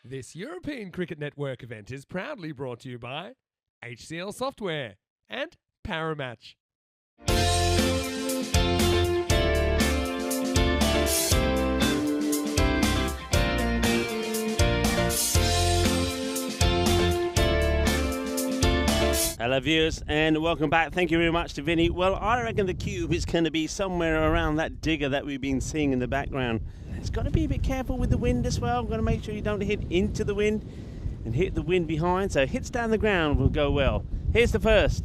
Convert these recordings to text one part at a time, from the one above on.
This European Cricket Network event is proudly brought to you by HCL Software and Paramatch. Hello viewers and welcome back. Thank you very much to Vinny. Well, I reckon the cube is going to be somewhere around that digger that we've been seeing in the background. It's got to be a bit careful with the wind as well. Got to make sure you don't hit into the wind and hit the wind behind. So hits down the ground will go well. Here's the first.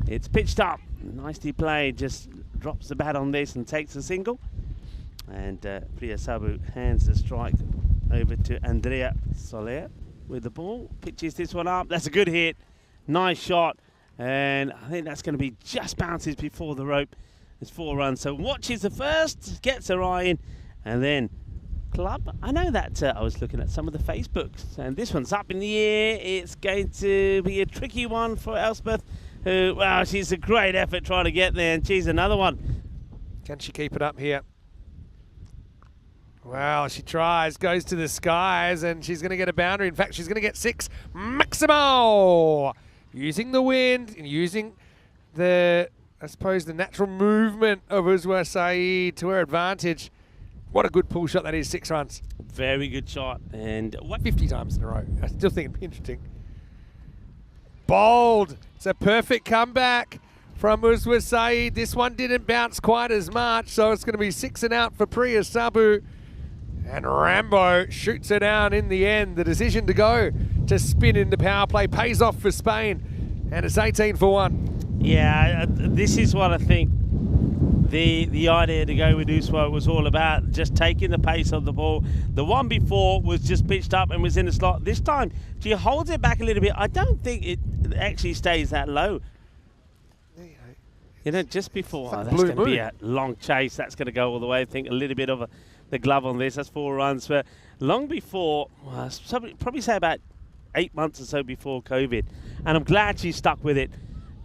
It's pitched up. Nicely played. Just drops the bat on this and takes a single. And Priya Sabu hands the strike over to Andrea Soler with the ball. Pitches this one up. That's a good hit. Nice shot, and I think that's going to be just bounces before the rope. It's 4 runs, so watches the first, gets her eye in, and then club. I know that I was looking at some of the Facebooks, and this one's up in the air. It's going to be a tricky one for Elspeth, who, well, she's a great effort trying to get there, and she's another one. Can she keep it up here? Well, she tries, goes to the skies, and she's going to get a boundary. In fact, she's going to get 6. Maximo! Using the wind and using the, I suppose, the natural movement of Uzwa Saeed to her advantage. What a good pull shot that is, 6 runs. Very good shot. And what 50 times in a row. I still think it'd be interesting. Bold. It's a perfect comeback from Uzwa Saeed. This one didn't bounce quite as much, so it's going to be 6 and out for Priya Sabu. And Rambo shoots her down in the end. The decision to go to spin in the power play pays off for Spain. And it's 18 for 1. Yeah, this is what I think the idea to go with Uswa was all about, just taking the pace of the ball. The one before was just pitched up and was in the slot. This time, she holds it back a little bit. I don't think it actually stays that low. You know, just before, that's going to be a long chase. That's going to go all the way. I think a little bit of the glove on this. That's 4 runs. But long before, well, probably say about 8 months or so before COVID. And I'm glad she stuck with it.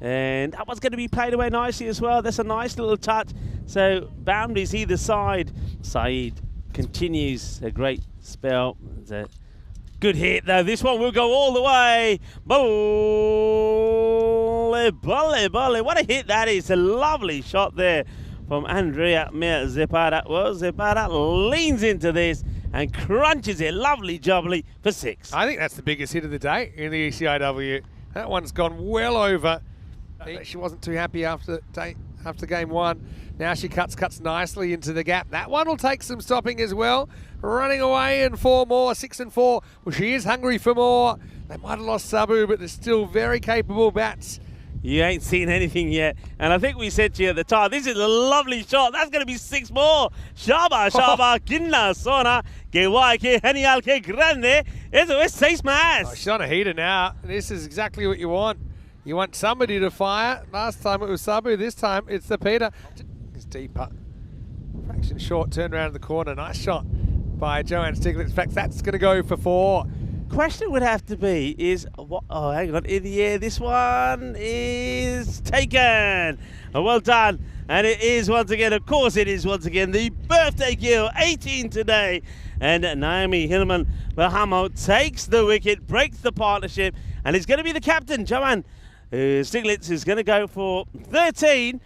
And that one's going to be played away nicely as well. That's a nice little touch. So boundaries either side. Saeed continues a great spell. It's a good hit though. This one will go all the way. Volley. What a hit that is. A lovely shot there from Andrea Zapata. Well, Zapata leans into this and crunches it. Lovely jubbly for 6. I think that's the biggest hit of the day in the ECI-W. That one's gone well over. She wasn't too happy after game 1. Now she cuts nicely into the gap. That one will take some stopping as well. Running away in 4 more, 6 and 4. Well, she is hungry for more. They might have lost Sabu, but they're still very capable bats. You ain't seen anything yet. And I think we said to you at the time, this is a lovely shot. That's going to be 6 more. Shaba, Kinna, Sona, que guay, que genial, que grande. Eso es 6 más. Oh, she's on a heater now. This is exactly what you want. You want somebody to fire. Last time it was Sabu. This time it's the Peter. It's deeper. Fraction short, turn around the corner. Nice shot by Joanne Stiglitz. In fact, that's going to go for 4. Question would have to be is, oh, hang on, in the air, this one is taken. Oh, well done. And it is once again, of course it is once again, the birthday girl, 18 today. And Naomi Hillman Bahamo takes the wicket, breaks the partnership, and it's going to be the captain, Joanne Stiglitz, is going to go for 13.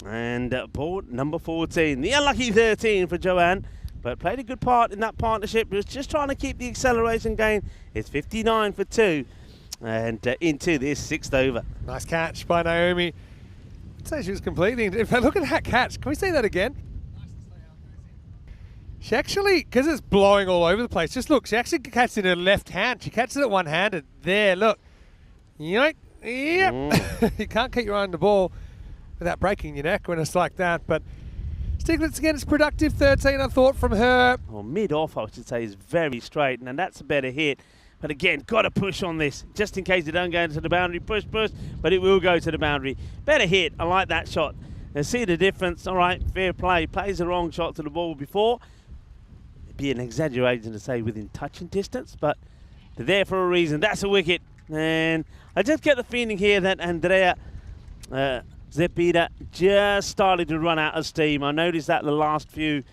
And ball number 14, the unlucky 13 for Joanne. But played a good part in that partnership. Was just trying to keep the acceleration going. It's 59 for 2. And into this 6th over. Nice catch by Naomi. I'd say she was completely... In fact, look at that catch. Can we see that again? She actually, because it's blowing all over the place, just look, she actually catches it in her left hand. She catches it one-handed. There, look. Yoink. Yep. You can't keep your eye on the ball without breaking your neck when it's like that. But Stiglitz again is productive. 13, I thought, from her. Well, mid-off, I should say, is very straight, and that's a better hit. But again, got to push on this, just in case it don't go into the boundary. Push, but it will go to the boundary. Better hit. I like that shot. And see the difference. All right, fair play. Plays the wrong shot to the ball before. It'd be an exaggeration to say within touching distance, but they're there for a reason. That's a wicket. And I just get the feeling here that Andrea Zapata just started to run out of steam. I noticed that the last few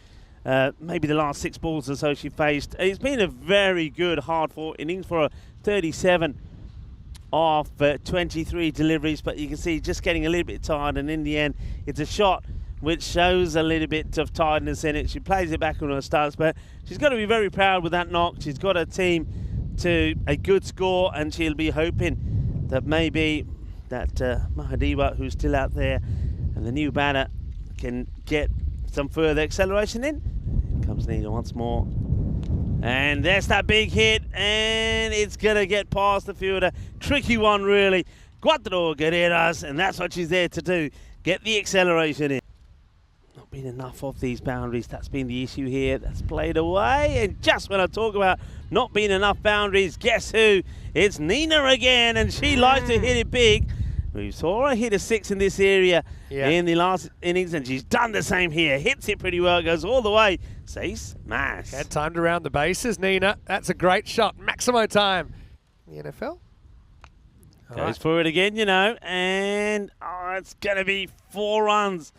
maybe the last 6 balls or so she faced. It's been a very good, hard-fought innings for a 37 off 23 deliveries, but you can see just getting a little bit tired, and in the end, it's a shot which shows a little bit of tiredness in it. She plays it back on her stance, but she's got to be very proud with that knock. She's got her team to a good score, and she'll be hoping that maybe that Mahadiwa, who's still out there, and the new batter can get some further acceleration in. Here comes Nina once more. And there's that big hit, and it's going to get past the fielder. Tricky one, really. Cuatro guerreras, and that's what she's there to do. Get the acceleration in. Not been enough of these boundaries. That's been the issue here. That's played away. And just when I talk about not being enough boundaries, guess who? It's Nina again, and she likes to hit it big. We saw her hit a 6 in this area in the last innings, and she's done the same here. Hits it pretty well, goes all the way. Say smash. Had time to round the bases, Nina. That's a great shot. Maximo time. The NFL. Goes for it again, you know, and it's going to be 4 runs.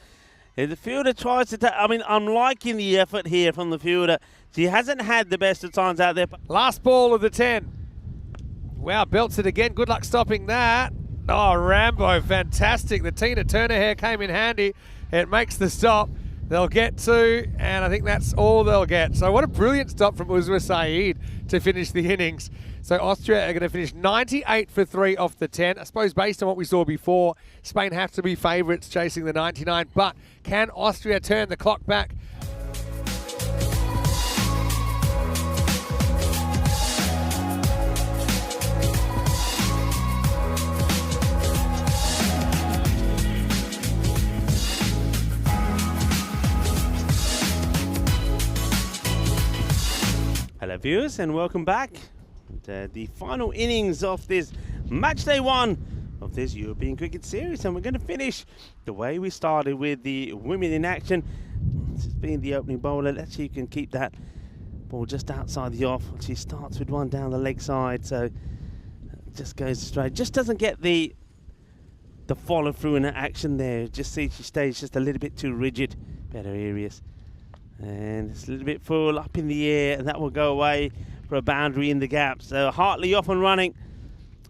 If the fielder tries to take, I mean, I'm liking the effort here from the fielder. She hasn't had the best of times out there. Last ball of the 10. Wow, belts it again. Good luck stopping that. Oh, Rambo, fantastic. The Tina Turner hair came in handy. It makes the stop. They'll get 2, and I think that's all they'll get. So what a brilliant stop from Uzma Saeed to finish the innings. So Austria are going to finish 98 for 3 off the 10. I suppose based on what we saw before, Spain have to be favourites chasing the 99. But can Austria turn the clock back? Hello viewers, and welcome back. The final innings of this match day 1 of this European cricket series, and we're going to finish the way we started with the women in action. This has been the opening bowler. Let's see if you can keep that ball just outside the off. She starts with one down the leg side, so it just goes straight. Just doesn't get the follow through in her action there. Just see she stays just a little bit too rigid. Better areas. And it's a little bit full up in the air, and that will go away for a boundary in the gap. So Hartley off and running.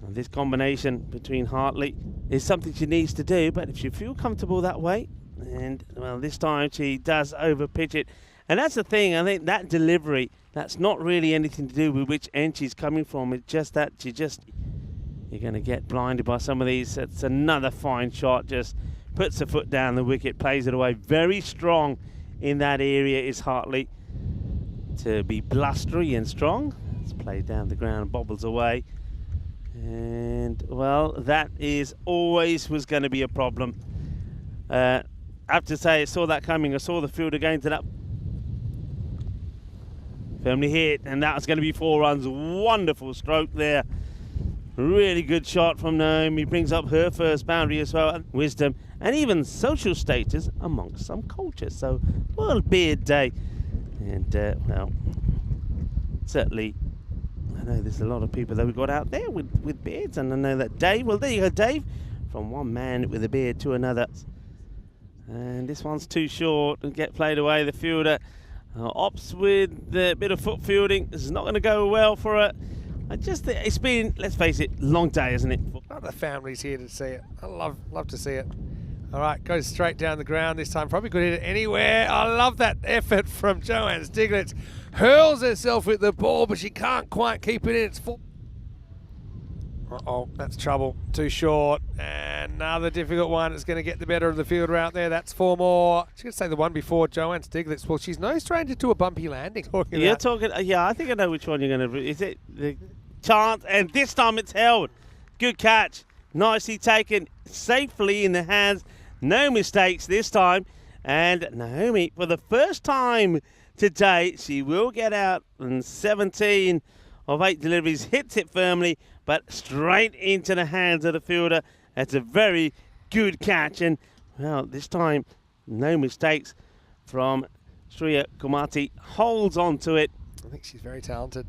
And this combination between Hartley is something she needs to do, but if she feels comfortable that way, and well, this time she does over pitch it. And that's the thing, I think that delivery, that's not really anything to do with which end she's coming from. It's just that you're going to get blinded by some of these. It's another fine shot, just puts the foot down the wicket, plays it away. Very strong in that area is Hartley to be blustery and strong. It's played down the ground, bobbles away. And, well, that is always was going to be a problem. I have to say, I saw that coming. I saw the fielder going to that. Firmly hit, and that was going to be 4 runs. Wonderful stroke there. Really good shot from Naomi. Brings up her first boundary as well. Wisdom and even social status amongst some cultures. So, World Beard Day. And, well, certainly, I know there's a lot of people that we got out there with beards. And I know that Dave, well, there you go, Dave. From one man with a beard to another. And this one's too short and get played away. The fielder opts with a bit of foot fielding. This is not going to go well for her. I just think it's been, let's face it, long day, isn't it? Oh, the family's here to see it. I love to see it. All right, goes straight down the ground this time. Probably could hit it anywhere. I love that effort from Joanne Stiglitz. Hurls herself with the ball, but she can't quite keep it in. It's full. Uh-oh, that's trouble. Too short. And another difficult one. It's going to get the better of the fielder out there. That's 4 more. I was going to say the one before, Joanne Stiglitz. Well, she's no stranger to a bumpy landing. You're talking, yeah, I think I know which one you're going to. Is it the chance? And this time it's held. Good catch. Nicely taken. Safely in the hands. No mistakes this time. And Naomi, for the first time today, she will get out in 17 of 8 deliveries. Hits it firmly, but straight into the hands of the fielder. That's a very good catch. And, well, this time, no mistakes from Shreya Kumati. Holds on to it. I think she's very talented.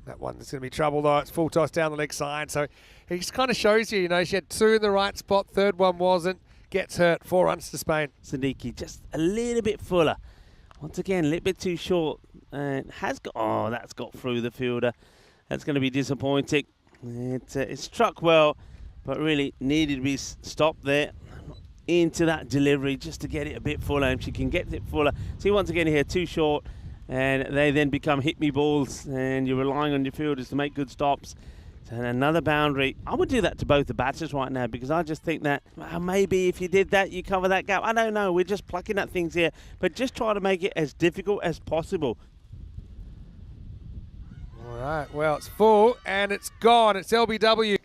That one's going to be trouble, though. It's full toss down the leg side. So he just kind of shows you, you know, she had 2 in the right spot. Third one wasn't. gets hurt. 4 runs to Spain. Sadiki just a little bit fuller. Once again, a little bit too short. And has got, oh, that's got through the fielder. That's going to be disappointing. It struck well, but really needed to be stopped there into that delivery just to get it a bit fuller. And she can get it fuller. See, once again here, too short. And they then become hit me balls. And you're relying on your fielders to make good stops. And another boundary. I would do that to both the batters right now, because I just think that maybe if you did that, you cover that gap. I don't know. We're just plucking at things here. But just try to make it as difficult as possible. All right, well, it's full and it's gone. It's LBW.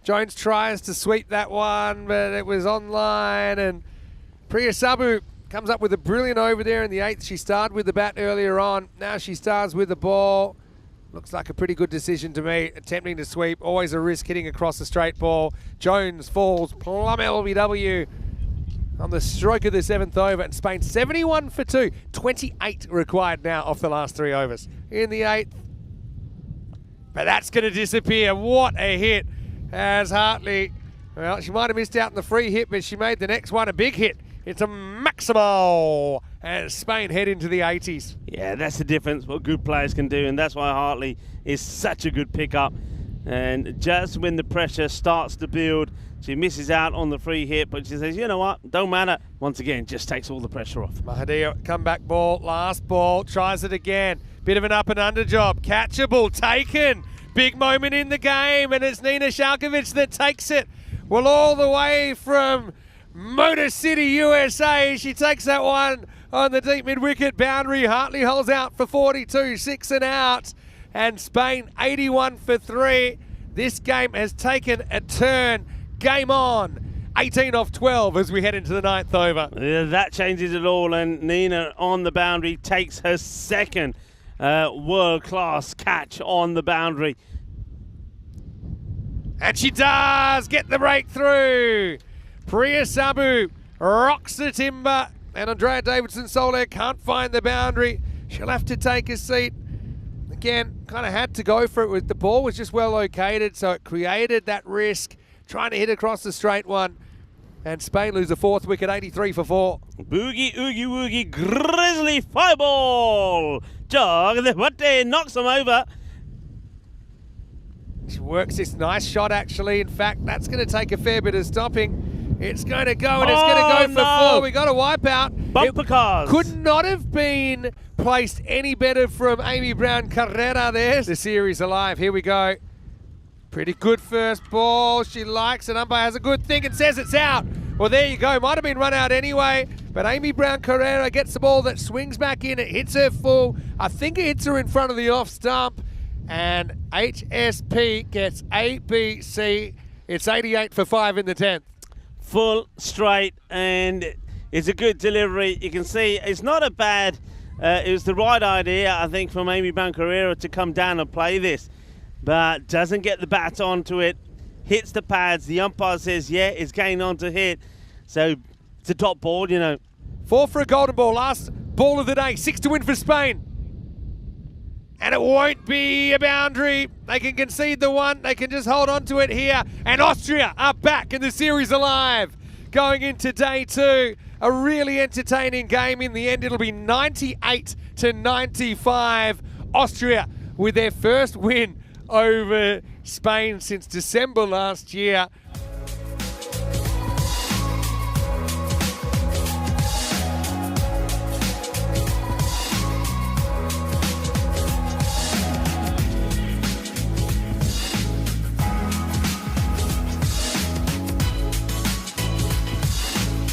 Jones tries to sweep that one, but it was online, and Priya Sabu comes up with a brilliant over there in the 8th. She started with the bat earlier on. Now she starts with the ball. Looks like a pretty good decision to me. Attempting to sweep, always a risk hitting across the straight ball. Jones falls, plumb LBW on the stroke of the 7th over, and Spain 71 for 2. 28 required now off the last 3 overs in the 8th. But that's going to disappear. What a hit as Hartley. Well, she might have missed out on the free hit, but she made the next one a big hit. It's a maximal as Spain head into the 80s. Yeah, that's the difference, what good players can do, and that's why Hartley is such a good pickup. And just when the pressure starts to build, she misses out on the free hit, but she says, you know what, don't matter. Once again, just takes all the pressure off. Mahadia, comeback ball, last ball, tries it again. Bit of an up and under job, catchable, taken. Big moment in the game, and it's Nina Shalkovic that takes it. Well, all the way from Motor City, USA. She takes that one on the deep mid-wicket boundary. Hartley holds out for 42, 6 and out. And Spain 81 for 3. This game has taken a turn. Game on. 18 off 12 as we head into the 9th over. Yeah, that changes it all, and Nina on the boundary takes her second world-class catch on the boundary. And she does get the breakthrough. Priya Sabu rocks the timber, and Andrea Davidson-Soler can't find the boundary. She'll have to take a seat. Again, kind of had to go for it. The ball was just well located, so it created that risk, trying to hit across the straight one. And Spain lose the 4th wicket, 83 for 4. Boogie, oogie, woogie, grizzly fly ball. Jog, the what knocks them over. She works this nice shot, actually. In fact, that's going to take a fair bit of stopping. It's going to go, and it's going to go for 4. We got a wipeout. Bumper cars. Could not have been placed any better from Amy Brown Carrera there. The series alive. Here we go. Pretty good first ball. She likes it. Umpire has a good think and says it's out. Well, there you go. Might have been run out anyway. But Amy Brown Carrera gets the ball that swings back in. It hits her full. I think it hits her in front of the off stump. And HSP gets ABC. It's 88 for 5 in the 10th. Full, straight, and it's a good delivery. You can see it's not a bad, it was the right idea, I think, from Amy Brown Carrera to come down and play this. But doesn't get the bat onto it, hits the pads. The umpire says, yeah, it's going on to hit. So it's a top ball, you know. 4 for a golden ball. Last ball of the day. 6 to win for Spain. And it won't be a boundary. They can concede the one. They can just hold on to it here. And Austria are back in the series alive. Going into day 2. A really entertaining game. In the end, it'll be 98 to 95. Austria with their first win over Spain since December last year.